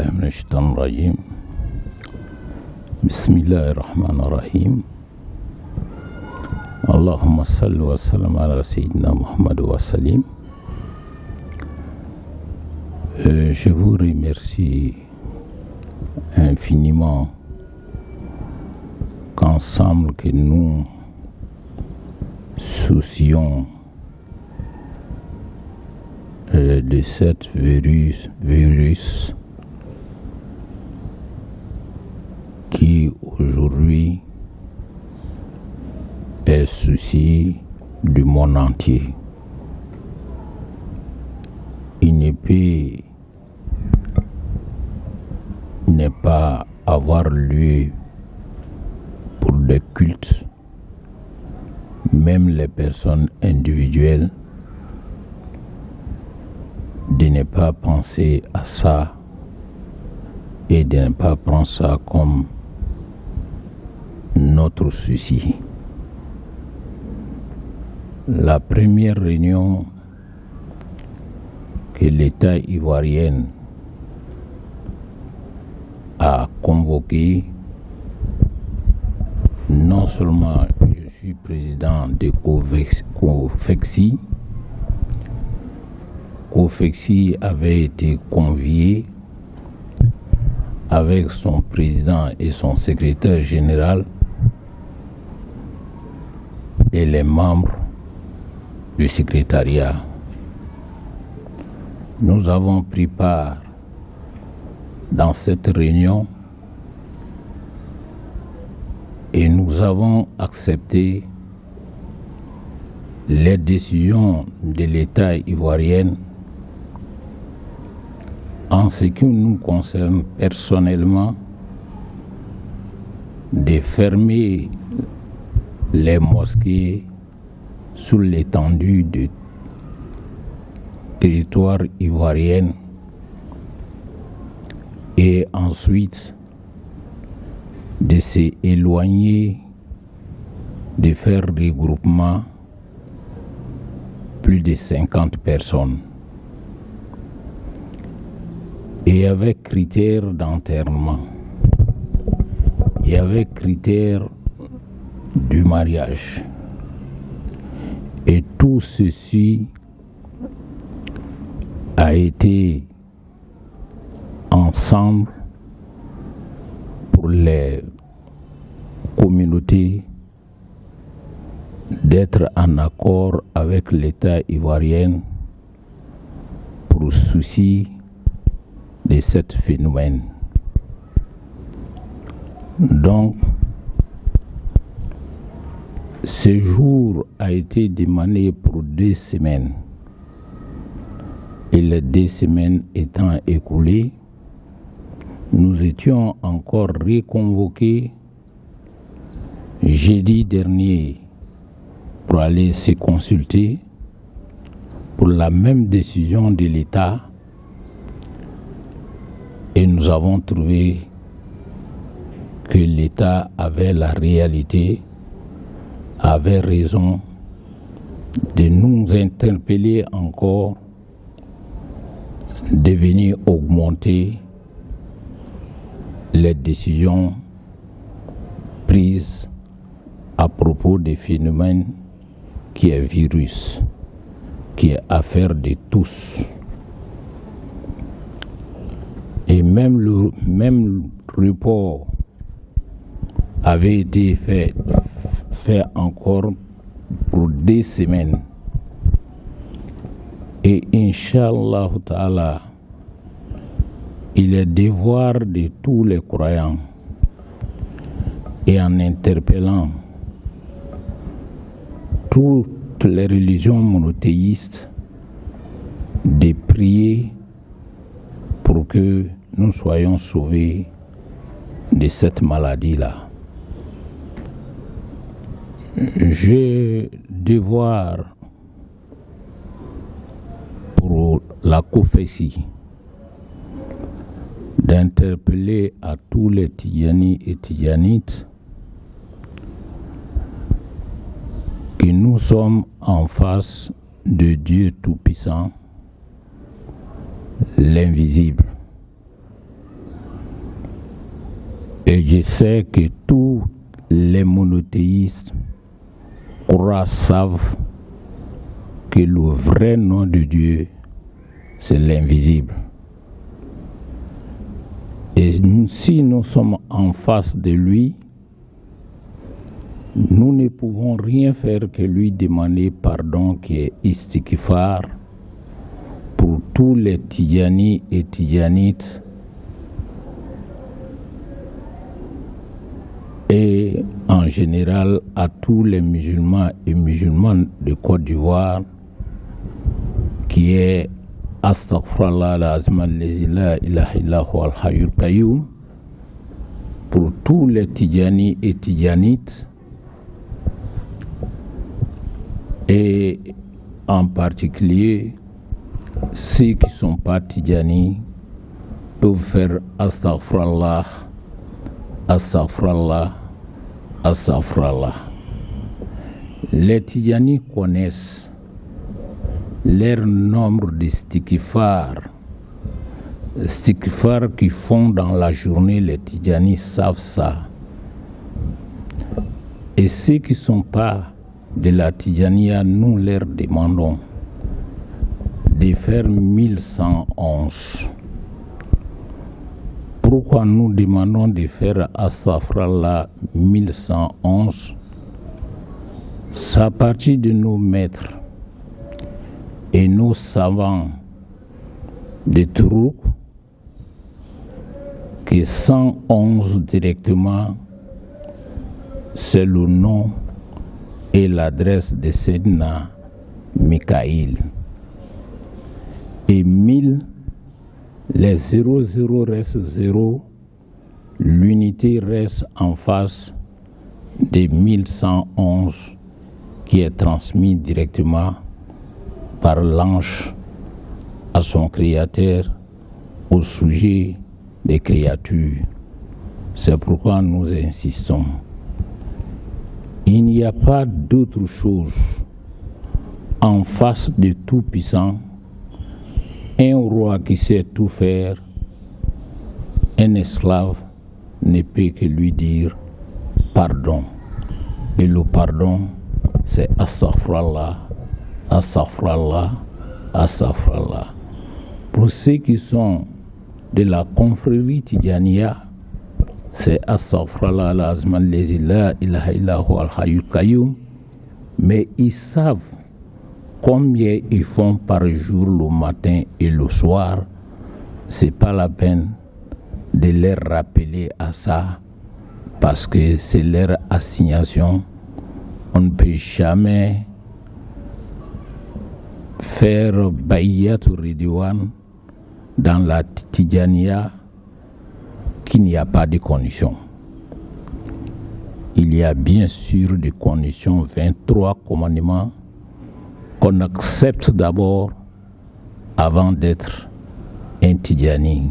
بالله من الشيطان الرجيم بسم الله الرحمن الرحيم اللهم صل وسلم على سيدنا Muhammad wa salim. Je vous remercie infiniment qu'ensemble que nous soucions de cet virus qui aujourd'hui est souci du monde entier. Il ne peut ne pas avoir lieu pour des cultes, même les personnes individuelles, de ne pas penser à ça et de ne pas prendre ça comme notre souci. La première réunion que l'État ivoirien a convoquée, non seulement je suis président de COFEXI, COFEXI avait été convié avec son président et son secrétaire général et les membres du secrétariat. Nous avons pris part dans cette réunion et nous avons accepté les décisions de l'État ivoirien en ce qui nous concerne personnellement, de fermer les mosquées sur l'étendue du territoire ivoirien et ensuite de s'éloigner, de faire regroupement plus de 50 personnes. Et avec critères d'enterrement, et avec critères du mariage. Et tout ceci a été ensemble pour les communautés d'être en accord avec l'État ivoirien pour souci de ce phénomène. Donc, ce jour a été demandé pour 2 semaines. Et les 2 semaines étant écoulées, nous étions encore reconvoqués jeudi dernier pour aller se consulter pour la même décision de l'État. Et nous avons trouvé que l'État avait la réalité, avait raison de nous interpeller encore, de venir augmenter les décisions prises à propos des phénomènes qui est virus, qui est affaire de tous. Et même le report avait été fait encore pour 2 semaines. Et Inch'Allah Ta'ala, il est devoir de tous les croyants et en interpellant toutes les religions monothéistes de prier pour que nous soyons sauvés de cette maladie-là. J'ai devoir pour la COFEXI d'interpeller à tous les Tidjani et Tidjanites que nous sommes en face de Dieu Tout-Puissant, l'invisible. Et je sais que tous les monothéistes savent que le vrai nom de Dieu, c'est l'invisible. Et si nous sommes en face de lui, nous ne pouvons rien faire que lui demander pardon, qui est istighfar, pour tous les Tidjani et Tidjanites et en général à tous les musulmans et musulmanes de Côte d'Ivoire, qui est Astaghfirullah al-Azim allazi la ilaha illa huwa al-hayyul qayyum, pour tous les Tidjani et Tidjanites, et en particulier ceux qui ne sont pas Tidjani peuvent faire Astaghfirullah, Astaghfirullah, Astaghfirullah. Les Tidjani connaissent leur nombre de istighfar qu'ils font dans la journée. Les Tidjani savent ça. Et ceux qui ne sont pas de la Tidjaniya, nous leur demandons de faire 1111. Pourquoi nous demandons de faire Astaghfirullah 1111? C'est à partir de nos maîtres et nos savants de Tourouk que 111 directement, c'est le nom et l'adresse de Sayyidina Mikaïl. Et 1000, les 00 restent 0, l'unité reste en face de 1111 qui est transmis directement par l'ange à son créateur au sujet des créatures. C'est pourquoi nous insistons. Il n'y a pas d'autre chose en face de Tout-Puissant, un roi qui sait tout faire, un esclave ne peut que lui dire pardon. Et le pardon, c'est Astaghfirullah, Astaghfirullah, Astaghfirullah. Pour ceux qui sont de la confrérie Tidjaniya, c'est Astaghfirullah al-Azim allazi la ilaha illa huwa al-hayyul qayyum, mais ils savent combien ils font par jour le matin et le soir. C'est pas la peine de les rappeler à ça parce que c'est leur assignation. On ne peut jamais faire Bayatul Ridwan dans la Tidjaniya qu'il n'y a pas de conditions. Il y a bien sûr des conditions, 23 commandements qu'on accepte d'abord avant d'être un Tidjani.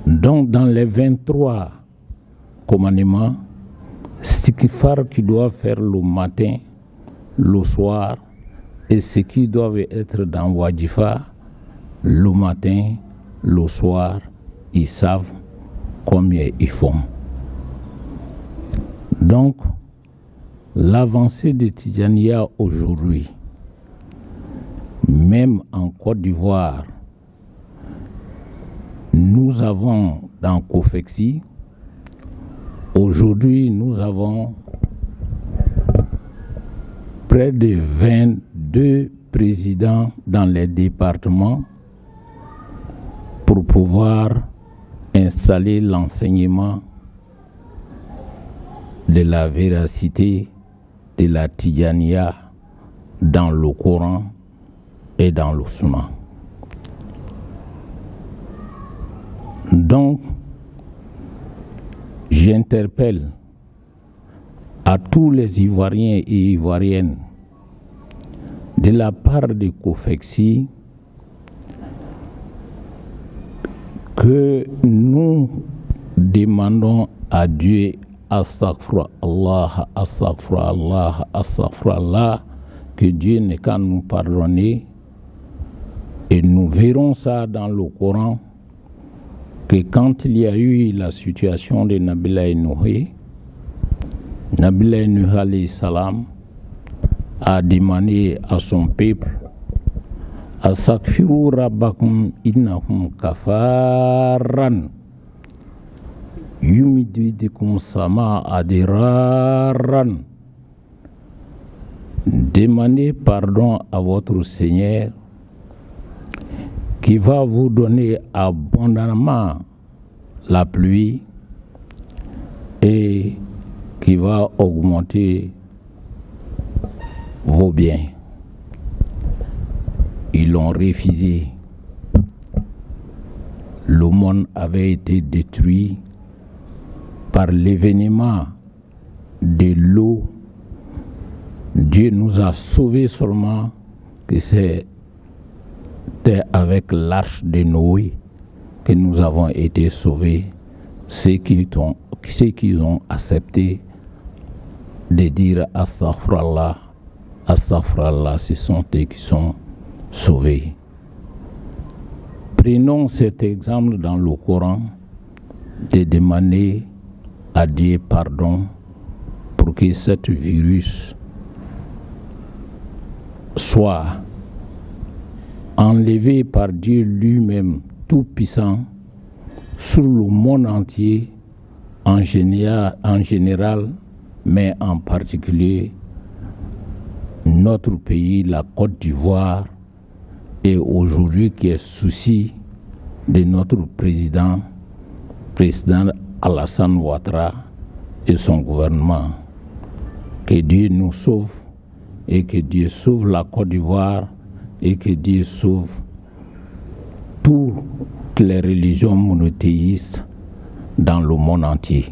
Donc dans les 23 commandements, istighfar qui doivent faire le matin, le soir, et ce qui doivent être dans Wajifa, le matin, le soir, ils savent combien ils font. Donc, l'avancée de Tidjaniya aujourd'hui, même en Côte d'Ivoire, nous avons dans Kofexi, aujourd'hui nous avons près de 22 présidents dans les départements pour pouvoir installer l'enseignement de la véracité de la Tidjaniya dans le Coran et dans le Sunna. Donc, j'interpelle à tous les Ivoiriens et Ivoiriennes de la part de Kofexi que nous demandons à Dieu Astaghfirullah, Astaghfirullah, Astaghfirullah, que Dieu n'est qu'à nous pardonner. Et nous verrons ça dans le Coran, que quand il y a eu la situation de Nabila Nouhi, Nabila Nouhi alayhi salam a demandé à son peuple Astaghfiru rabbakum innahum kafaran yumidikum sama adiraran. Demandez pardon à votre Seigneur qui va vous donner abondamment la pluie et qui va augmenter vos biens. Ils l'ont refusé. Le monde avait été détruit par l'événement de l'eau. Dieu nous a sauvés seulement que c'était avec l'arche de Noé que nous avons été sauvés. Ceux qui ont accepté de dire Astaghfirullah, Astaghfirullah, ce sont eux qui sont sauvés. Prenons cet exemple dans le Coran de demander à Dieu pardon pour que ce virus soit enlevé par Dieu lui-même tout-puissant sur le monde entier en général, mais en particulier notre pays, la Côte d'Ivoire, et aujourd'hui qui est souci de notre président Alassane Ouattara et son gouvernement. Que Dieu nous sauve et que Dieu sauve la Côte d'Ivoire et que Dieu sauve toutes les religions monothéistes dans le monde entier.